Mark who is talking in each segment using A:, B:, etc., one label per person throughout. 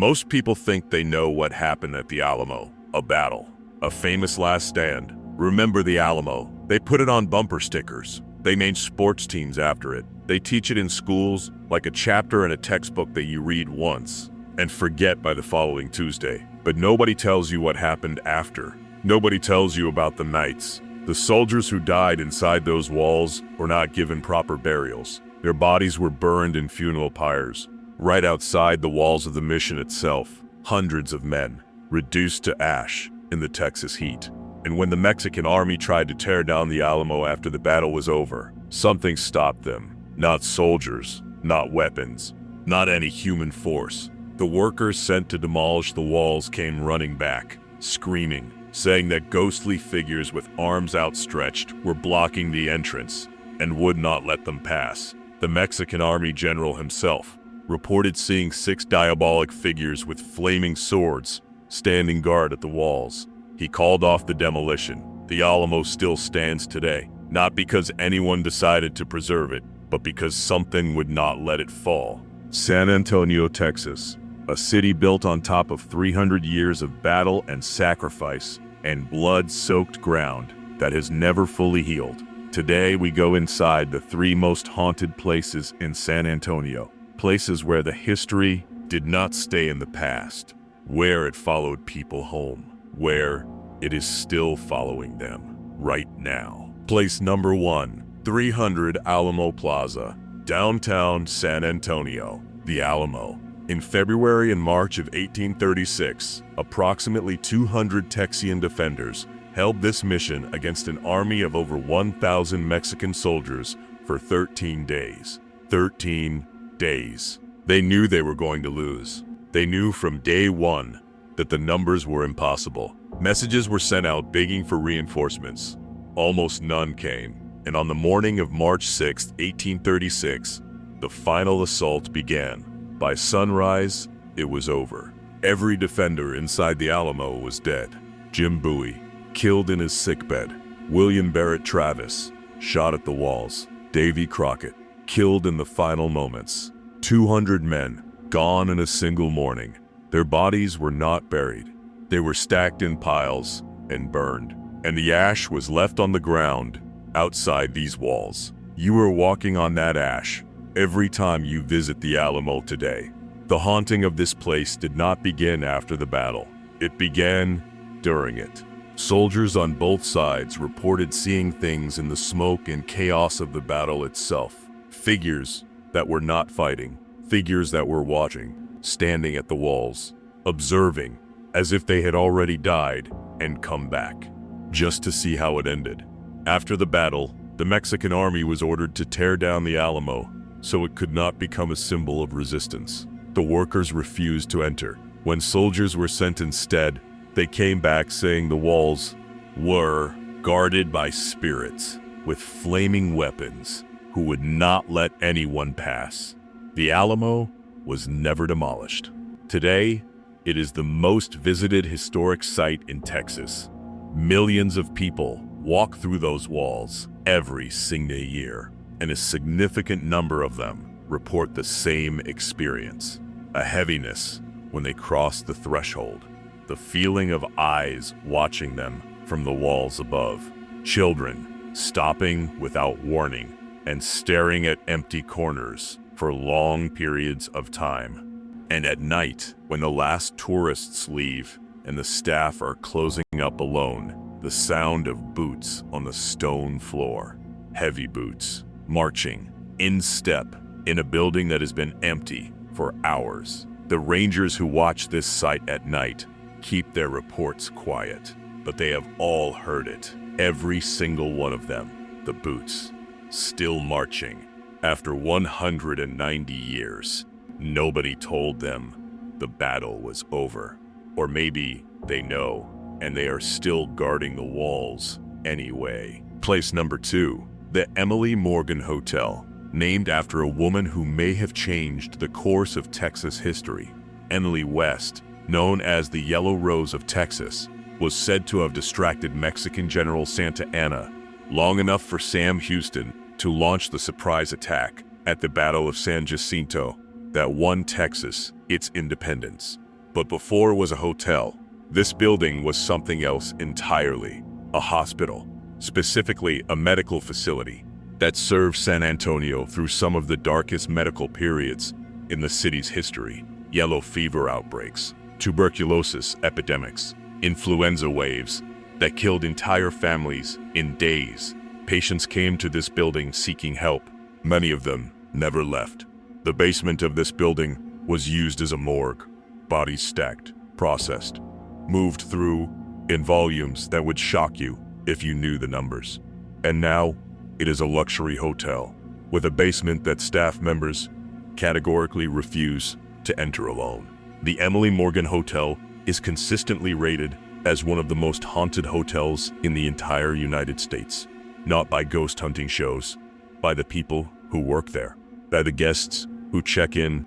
A: Most people think they know what happened at the Alamo, a battle, a famous last stand. Remember the Alamo. They put it on bumper stickers. They named sports teams after it. They teach it in schools like a chapter in a textbook that you read once and forget by the following Tuesday. But nobody tells you what happened after. Nobody tells you about the nights. The soldiers who died inside those walls were not given proper burials. Their bodies were burned in funeral pyres. Right outside the walls of the mission itself, hundreds of men, reduced to ash in the Texas heat. And when the Mexican army tried to tear down the Alamo after the battle was over, something stopped them. Not soldiers, not weapons, not any human force. The workers sent to demolish the walls came running back, screaming, saying that ghostly figures with arms outstretched were blocking the entrance and would not let them pass. The Mexican army general himself reported seeing 6 diabolic figures with flaming swords standing guard at the walls. He called off the demolition. The Alamo still stands today, not because anyone decided to preserve it, but because something would not let it fall. San Antonio, Texas, a city built on top of 300 years of battle and sacrifice and blood-soaked ground that has never fully healed. Today we go inside the 3 most haunted places in San Antonio, places where the history did not stay in the past, where it followed people home, where it is still following them right now. Place number 1, 300 Alamo Plaza, downtown San Antonio. The Alamo. In February and March of 1836, approximately 200 Texian defenders held this mission against an army of over 1,000 Mexican soldiers for 13 days. 13 days. They knew they were going to lose. They knew from day one that the numbers were impossible. Messages were sent out begging for reinforcements. Almost none came, and on the morning of March 6, 1836, the final assault began. By sunrise, it was over. Every defender inside the Alamo was dead. Jim Bowie, killed in his sickbed. William Barrett Travis, shot at the walls. Davy Crockett, killed in the final moments. 200 men, gone in a single morning. Their bodies were not buried. They were stacked in piles and burned, and the ash was left on the ground outside these walls. You are walking on that ash every time you visit the Alamo today. The haunting of this place did not begin after the battle. It began during it. Soldiers on both sides reported seeing things in the smoke and chaos of the battle itself. Figures that were not fighting, figures that were watching, standing at the walls, observing, as if they had already died and come back, just to see how it ended. After the battle, the Mexican army was ordered to tear down the Alamo so it could not become a symbol of resistance. The workers refused to enter. When soldiers were sent instead, they came back saying the walls were guarded by spirits with flaming weapons who would not let anyone pass. The Alamo was never demolished. Today, it is the most visited historic site in Texas. Millions of people walk through those walls every single year, and a significant number of them report the same experience. A heaviness when they cross the threshold, the feeling of eyes watching them from the walls above, children stopping without warning and staring at empty corners for long periods of time. And at night, when the last tourists leave and the staff are closing up alone, the sound of boots on the stone floor, heavy boots, marching in step in a building that has been empty for hours. The rangers who watch this site at night keep their reports quiet, but they have all heard it, every single one of them. The boots, still marching after 190 years. Nobody told them the battle was over. Or maybe they know, and they are still guarding the walls anyway. Place number 2, the Emily Morgan Hotel, named after a woman who may have changed the course of Texas history. Emily West, known as the Yellow Rose of Texas, was said to have distracted Mexican General Santa Anna long enough for Sam Houston to launch the surprise attack at the Battle of San Jacinto that won Texas its independence. But before it was a hotel, this building was something else entirely. A hospital, specifically a medical facility, that served San Antonio through some of the darkest medical periods in the city's history. Yellow fever outbreaks, tuberculosis epidemics, influenza waves that killed entire families in days. Patients came to this building seeking help. Many of them never left. The basement of this building was used as a morgue. Bodies stacked, processed, moved through in volumes that would shock you if you knew the numbers. And now, it is a luxury hotel with a basement that staff members categorically refuse to enter alone. The Emily Morgan Hotel is consistently rated as one of the most haunted hotels in the entire United States. Not by ghost hunting shows, by the people who work there, by the guests who check in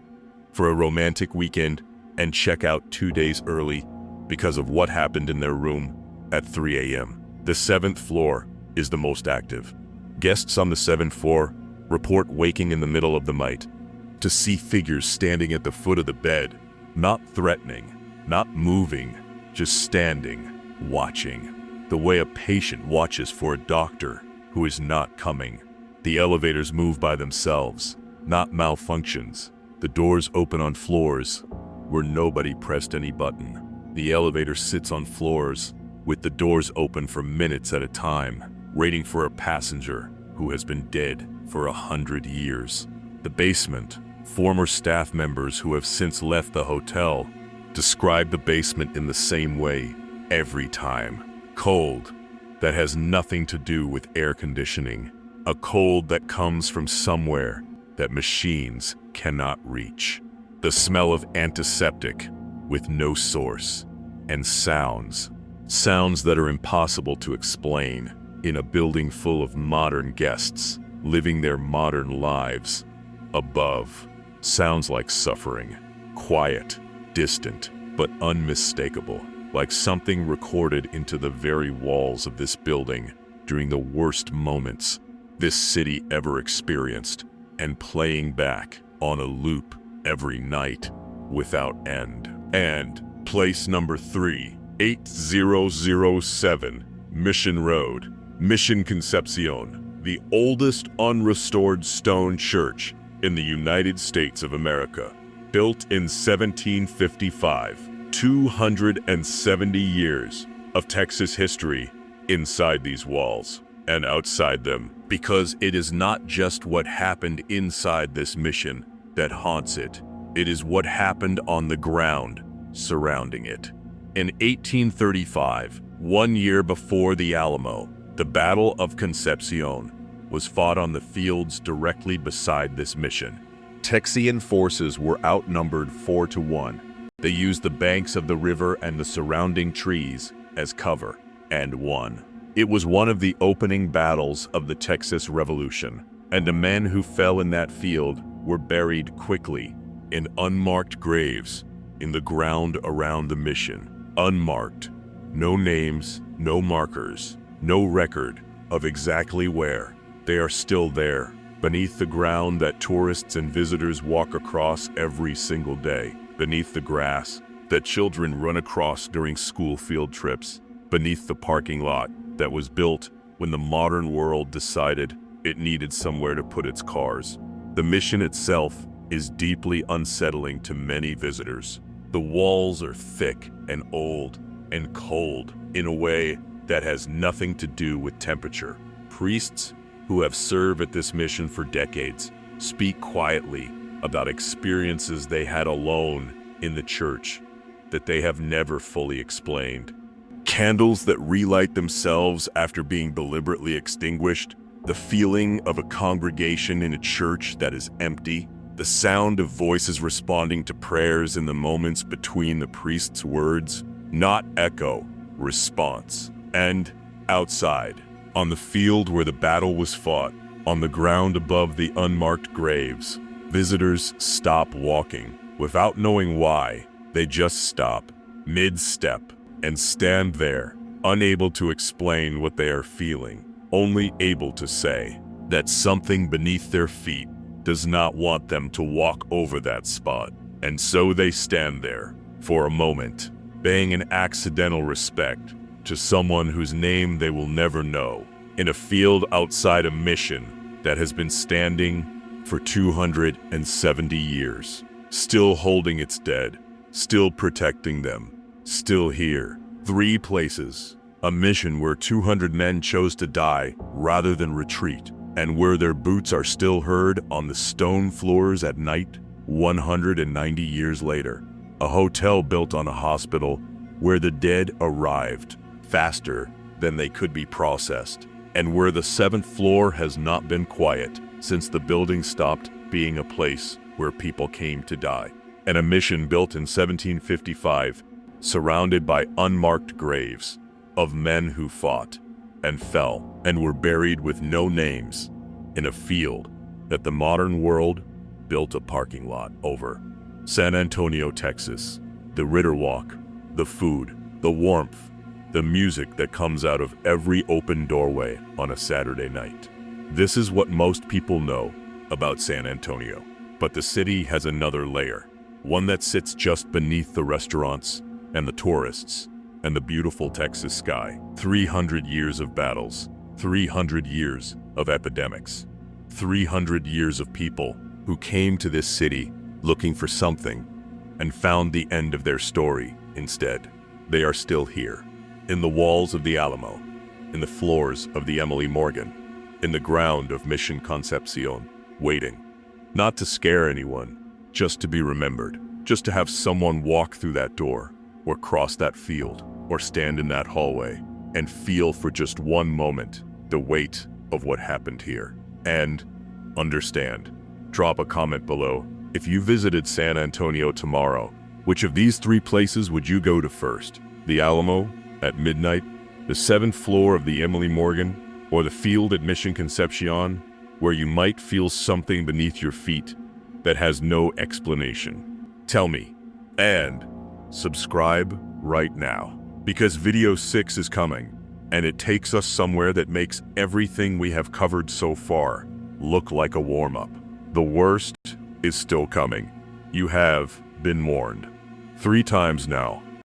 A: for a romantic weekend and check out 2 days early because of what happened in their room at 3 a.m. The 7th floor is the most active. Guests on the 7th floor report waking in the middle of the night to see figures standing at the foot of the bed, not threatening, not moving, just standing, watching, the way a patient watches for a doctor who is not coming. The elevators move by themselves, not malfunctions. The doors open on floors where nobody pressed any button. The elevator sits on floors with the doors open for minutes at a time, waiting for a passenger who has been dead for 100 years. The basement, former staff members who have since left the hotel describe the basement in the same way every time. Cold that has nothing to do with air conditioning. A cold that comes from somewhere that machines cannot reach. The smell of antiseptic with no source. And sounds that are impossible to explain in a building full of modern guests living their modern lives. Above, sounds like suffering, quiet, distant, but unmistakable, like something recorded into the very walls of this building during the worst moments this city ever experienced, and playing back on a loop every night without end. And place number 3, 8007 Mission Road, Mission Concepcion, the oldest unrestored stone church in the United States of America. Built in 1755, 270 years of Texas history inside these walls and outside them, because it is not just what happened inside this mission that haunts it. It is what happened on the ground surrounding it. In 1835, 1 year before the Alamo, the Battle of Concepcion was fought on the fields directly beside this mission. Texian forces were outnumbered 4-1. They used the banks of the river and the surrounding trees as cover, and won. It was one of the opening battles of the Texas Revolution, and the men who fell in that field were buried quickly in unmarked graves in the ground around the mission. Unmarked. No names, no markers, no record of exactly where. They are still there, beneath the ground that tourists and visitors walk across every single day, beneath the grass that children run across during school field trips, beneath the parking lot that was built when the modern world decided it needed somewhere to put its cars. The mission itself is deeply unsettling to many visitors. The walls are thick and old and cold in a way that has nothing to do with temperature. Priests who have served at this mission for decades speak quietly about experiences they had alone in the church that they have never fully explained. Candles that relight themselves after being deliberately extinguished, the feeling of a congregation in a church that is empty, the sound of voices responding to prayers in the moments between the priest's words, not echo, response. And outside, on the field where the battle was fought, on the ground above the unmarked graves, visitors stop walking. Without knowing why, they just stop, mid-step, and stand there, unable to explain what they are feeling, only able to say that something beneath their feet does not want them to walk over that spot. And so they stand there, for a moment, paying an accidental respect to someone whose name they will never know, in a field outside a mission that has been standing for 270 years, still holding its dead, still protecting them, still here. 3 places. A mission where 200 men chose to die rather than retreat, and where their boots are still heard on the stone floors at night, 190 years later. A hotel built on a hospital where the dead arrived faster than they could be processed, and where the 7th floor has not been quiet since the building stopped being a place where people came to die. And a mission built in 1755, surrounded by unmarked graves of men who fought and fell and were buried with no names, in a field that the modern world built a parking lot over. San Antonio, Texas. The Ritter Walk, the food, the warmth, the music that comes out of every open doorway on a Saturday night. This is what most people know about San Antonio. But the city has another layer, one that sits just beneath the restaurants and the tourists and the beautiful Texas sky. 300 years of battles, 300 years of epidemics, 300 years of people who came to this city looking for something and found the end of their story instead. They are still here, in the walls of the Alamo, in the floors of the Emily Morgan, in the ground of Mission Concepcion, waiting, not to scare anyone, just to be remembered, just to have someone walk through that door, or cross that field, or stand in that hallway, and feel for just one moment the weight of what happened here, and understand. Drop a comment below. If you visited San Antonio tomorrow, which of these 3 places would you go to first? The Alamo at midnight, the 7th floor of the Emily Morgan, or the field at Mission Concepcion, where you might feel something beneath your feet that has no explanation? Tell me, and subscribe right now, because video 6 is coming, and it takes us somewhere that makes everything we have covered so far look like a warm-up. The worst is still coming. You have been warned 3 times now.